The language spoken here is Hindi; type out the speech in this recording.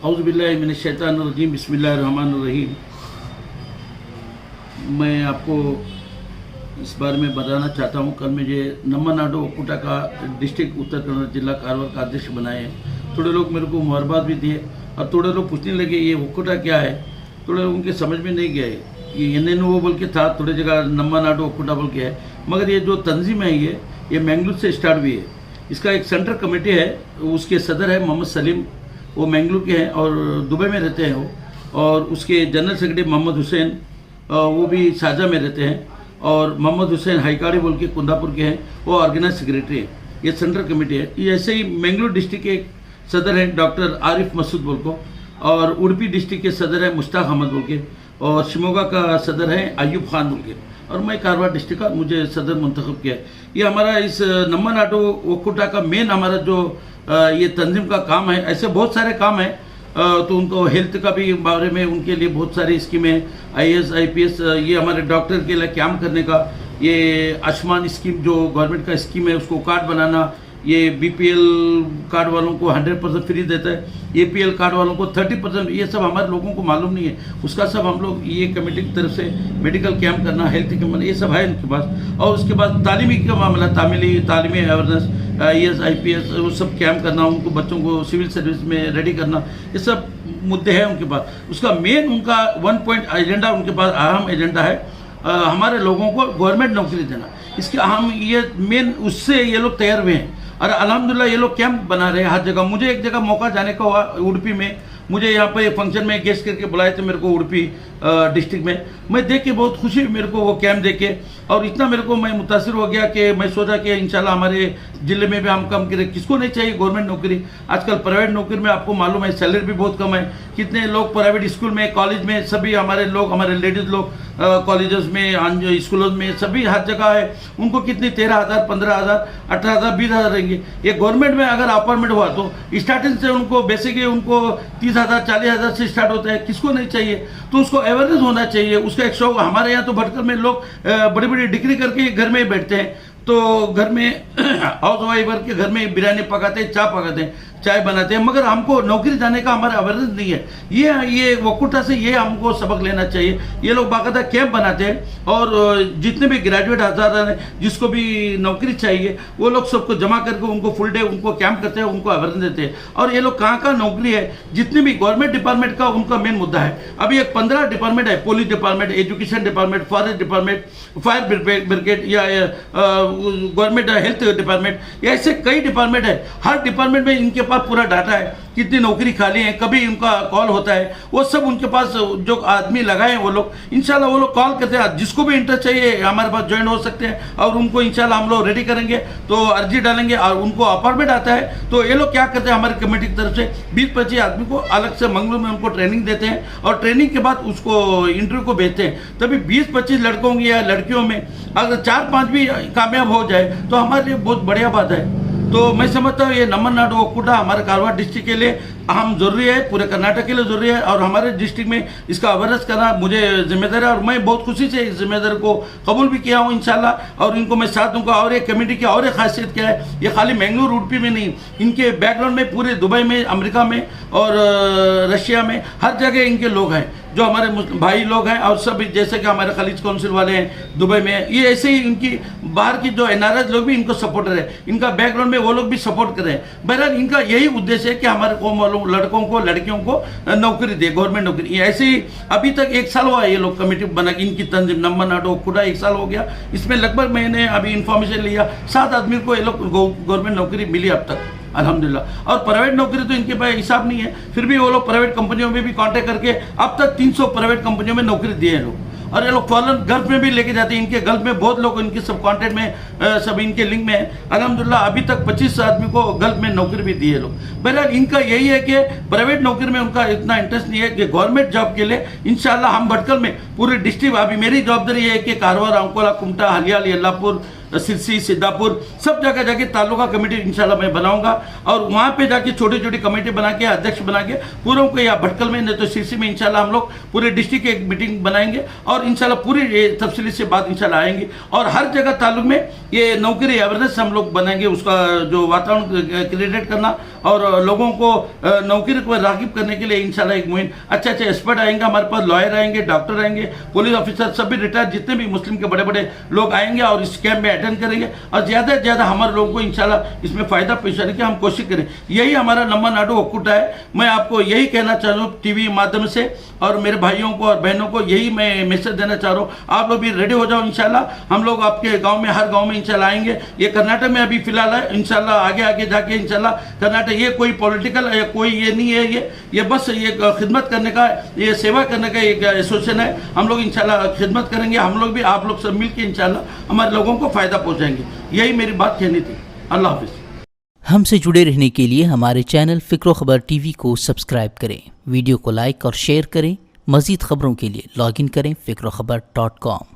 औज़ुबिल्लाहि मिनश्शैतानिर्रजीम बिस्मिल्लाहिर्रहमानिर्रहीम। मैं आपको इस बारे में बताना चाहता हूँ, कल मुझे नम्मा ओक्कुटा का डिस्ट्रिक्ट उत्तर कन्नड़ जिला कारवार का अध्यक्ष बनाए हैं। थोड़े लोग मेरे को मुबारकबाद भी दिए और थोड़े लोग पूछने लगे ये ओक्कुटा क्या है। थोड़े लोग उनके समझ में नहीं गया है, ये NNO बोल के था, थोड़ी जगह नम्मा ओक्कुटा बोल के है। मगर ये जो तंजीम है ये मैंगलोर से स्टार्ट हुई है। इसका एक सेंट्रल कमेटी है, उसके सदर है मोहम्मद सलीम, वो मैंगलोर के हैं और दुबई में रहते हैं वो। और उसके जनरल सेक्रेटरी मोहम्मद हुसैन, वो भी शारजा में रहते हैं। और मोहम्मद हुसैन हाईकाड़ी बोल के कुंदापुर के हैं, वो ऑर्गेनाइज सेक्रेटरी है। ये सेंट्रल कमेटी है। ये ऐसे ही मैंगलोर डिस्ट्रिक्ट के एक सदर हैं डॉक्टर आरिफ मसूद बोल को, और उडुपी डिस्ट्रिक्ट के सदर है मुश्ताक अहमद बोल के, और शिमोगा का सदर है अयूब खान बोल के, और मैं कारवार डिस्ट्रिक्ट का मुझे सदर मुंतखब किया है। ये हमारा इस नम्मा ओक्कुटा का मेन हमारा जो ये तंजीम का काम है। ऐसे बहुत सारे काम है, तो उनको हेल्थ का भी बारे में उनके लिए बहुत सारी स्कीमें, IAS IPS, ये हमारे डॉक्टर के लिए कैम्प करने का, ये आयुष्मान स्कीम जो गवर्नमेंट का स्कीम है उसको कार्ड बनाना, ये BPL कार्ड वालों को 100% फ्री देता है, APL कार्ड वालों को 30%। ये सब हमारे लोगों को मालूम नहीं है, उसका सब हम लोग ये कमेटी की तरफ से मेडिकल कैंप करना, हेल्थ के मामले, ये सब है उनके पास। और उसके बाद तालीमी का मामला, तालीमी अवेयरनेस, IAS IPS, वो सब कैंप करना, उनको बच्चों को सिविल सर्विस में रेडी करना, ये सब मुद्दे हैं उनके पास। उसका मेन उनका 1 पॉइंट एजेंडा, उनके पास अहम एजेंडा है हमारे लोगों को गवर्नमेंट नौकरी देना। इसके हम ये मेन उससे ये लोग तैयार हुए हैं और अल्हम्दुलिल्लाह ये लोग कैंप बना रहे हैं हर जगह। मुझे एक जगह मौका जाने का हुआ उडुपी में, मुझे यहाँ पर फंक्शन में गेस्ट करके बुलाए थे मेरे को उडुपी डिस्ट्रिक्ट में। मैं देख के बहुत खुशी हुई मेरे को वो कैंप देख के, और इतना मेरे को मैं मुतासिर हो गया कि मैं सोचा कि इंशाल्लाह हमारे ज़िले में भी हम काम करें। किसको नहीं चाहिए गवर्नमेंट नौकरी? आजकल प्राइवेट नौकरी में आपको मालूम है सैलरी भी बहुत कम है। कितने लोग प्राइवेट स्कूल में, कॉलेज में, सभी हमारे लोग, हमारे लेडीज़ लोग कॉलेजेस में, स्कूलों में, सभी हर जगह है, उनको कितनी 13,000, 15,000, 18,000, 20,000 रहेंगे। ये गवर्नमेंट में अगर अपॉइंटमेंट हुआ तो स्टार्टिंग से उनको बेसिकली उनको 30,000, 40,000 से स्टार्ट होता है। किसको नहीं चाहिए? तो उसको अवेयरनेस होना चाहिए, उसका एक शौक। हमारे यहाँ तो भटकर में लोग बड़ी बड़ी डिग्री करके घर में बैठते हैं, तो घर में हाउस वाइफ के घर में बिरयानी पकाते हैं, चाय पकाते हैं, चाय बनाते हैं, मगर हमको नौकरी जाने का हमारा अवेयरनेस नहीं है। ये ओक्कुटा से ये हमको सबक लेना चाहिए। ये लोग बाकायदा कैंप बनाते हैं और जितने भी ग्रेजुएट हज़ार हैं जिसको भी नौकरी चाहिए वो लोग सबको जमा करके उनको फुल डे उनको कैंप करते हैं, उनको अवेयरनेस देते हैं। और ये लोग कहाँ नौकरी है, जितने भी गवर्नमेंट डिपार्टमेंट का उनका मेन मुद्दा है। अभी एक 15 डिपार्टमेंट है, police department, education department, forest department, fire brigade, या गवर्नमेंट हेल्थ डिपार्टमेंट, ऐसे कई डिपार्टमेंट है। हर डिपार्टमेंट में इनके पास पूरा डाटा है, कितनी नौकरी खाली है, कभी उनका कॉल होता है, वो सब उनके पास जो आदमी लगाए हैं वो लोग, इंशाल्लाह वो लोग कॉल करते हैं। जिसको भी इंटरेस्ट चाहिए हमारे पास ज्वाइन हो सकते हैं, और उनको इंशाल्लाह हम लोग रेडी करेंगे, तो अर्जी डालेंगे और उनको अपॉइंटमेंट आता है। तो ये लोग क्या करते हैं, हमारी कमेटी की तरफ से 20-25 आदमी को अलग से मंगलूर में उनको ट्रेनिंग देते हैं, और ट्रेनिंग के बाद उसको इंटरव्यू को भेजते हैं। तभी 20-25 लड़कों की या लड़कियों में अगर 4-5 भी कामयाब हो जाए तो हमारे लिए बहुत बढ़िया बात है। तो मैं समझता हूँ ये नम्मा ओक्कुटा हमारे कारवार डिस्ट्रिक्ट के लिए अहम जरूरी है, पूरे कर्नाटक के लिए जरूरी है, और हमारे डिस्ट्रिक्ट में इसका अवेयरनेस करना मुझे जिम्मेदारी है। और मैं बहुत खुशी से इस जिम्मेदारी को कबूल भी किया हूँ इंशाल्लाह, और इनको मैं साथ दूंगा। और ये कमेटी की और एक खासियत क्या है, ये खाली मैंगलोर उडुपी में नहीं, इनके बैकग्राउंड में पूरे दुबई में, अमेरिका में और रशिया में हर जगह इनके लोग हैं जो हमारे भाई लोग हैं, और सब जैसे कि हमारे खलीज काउंसिल वाले हैं दुबई में, ये ऐसे ही इनकी बाहर की जो NRI लोग भी इनको सपोर्टर है, इनका बैकग्राउंड में वो लोग भी सपोर्ट करें। बहरहाल इनका यही उद्देश्य है कि हमारे कौम वालों लड़कों को, लड़कियों को नौकरी दे, गवर्नमेंट नौकरी। ऐसे ही अभी तक 1 साल हुआ ये लोग कमेटी बना के, इनकी तंजीम नम्मा ओक्कुटा 1 साल हो गया। इसमें लगभग मैंने अभी इंफॉर्मेशन लिया 7 आदमी को ये लोग गवर्नमेंट नौकरी मिली अब तक अल्हम्दुलिल्लाह। और प्राइवेट नौकरी तो इनके पास हिसाब नहीं है, फिर भी वो लोग प्राइवेट कंपनियों में भी कांटेक्ट करके अब तक 300 प्राइवेट कंपनियों में नौकरी दिए हैं लोग। और ये लोग फॉरन गल्फ में भी लेके जाते हैं, इनके गल्फ में बहुत लोग इनके सब कॉन्टेक्ट में, सब इनके लिंक में है अल्हम्दुलिल्लाह। अभी तक 25 आदमी को गल्फ में नौकरी भी दी है लोग। बहरहाल इनका यही है कि प्राइवेट नौकरी में उनका इतना इंटरेस्ट नहीं है कि गवर्नमेंट जॉब के लिए इंशाल्लाह हम भटकल में पूरे डिस्ट्रिक्ट, अभी मेरी जवाबदारी है कि कारवार, अंकोला, कुमटा, हलियाली, अल्लाहपुर, सिरसी, सिद्धापुर, सब जगह जाके तालुका कमेटी इंशाल्लाह मैं बनाऊंगा, और वहाँ पे जाके छोटी छोटी कमेटी बना के, अध्यक्ष बना के पूरों को, या भटकल में नहीं तो सिरसी में इंशाल्लाह हम लोग पूरे डिस्ट्रिक्ट की एक मीटिंग बनाएंगे, और इंशाल्लाह पूरी तफसीली से बात इंशाल्लाह आएंगी। और हर जगह ताल्लुक में ये नौकरी अवेयरनेस हम लोग बनाएंगे, उसका जो वातावरण क्रिएट करना, और लोगों को नौकरी पर राग़िब करने के लिए इंशाल्लाह एक मुहिम, अच्छे अच्छे एक्सपर्ट आएंगे हमारे पास, लॉयर आएंगे, डॉक्टर आएंगे, पुलिस ऑफिसर, सभी रिटायर्ड जितने भी मुस्लिम के बड़े बड़े लोग आएंगे और इस कैंप में अटेंड करेंगे और ज़्यादा से ज़्यादा हमारे लोगों को इंशाल्लाह इसमें फ़ायदा पहुँचाने की हम कोशिश करें। यही हमारा नम्मा नाडु ओक्कुटा है। मैं आपको यही कहना चाह रहा हूँ टीवी माध्यम से और मेरे भाइयों को और बहनों को यही मैं मैसेज देना चाह रहा हूँ, आप लोग भी रेडी हो जाओ। इंशाल्लाह हम लोग आपके गांव में, हर गांव में इंशाल्लाह आएंगे। ये कर्नाटक में अभी फिलहाल है, इंशाल्लाह आगे आगे जाके इंशाल्लाह कर्नाटक, ये कोई पॉलिटिकल कोई ये नहीं है, ये बस ये खिदमत करने का, ये सेवा करने का एक एसोसिएशन है। हम लोग इंशाल्लाह खिदमत करेंगे, हम लोग भी, आप लोग सब मिलकर इंशाल्लाह हमारे लोगों को फ़ायदा पहुँचाएंगे। यही मेरी बात कहनी थी। अल्लाह हाफिज़। हमसे जुड़े रहने के लिए हमारे चैनल फ़िक्र खबर टीवी को सब्सक्राइब करें, वीडियो को लाइक और शेयर करें। मज़ीद खबरों के लिए लॉगिन करें ficrokhbar.com।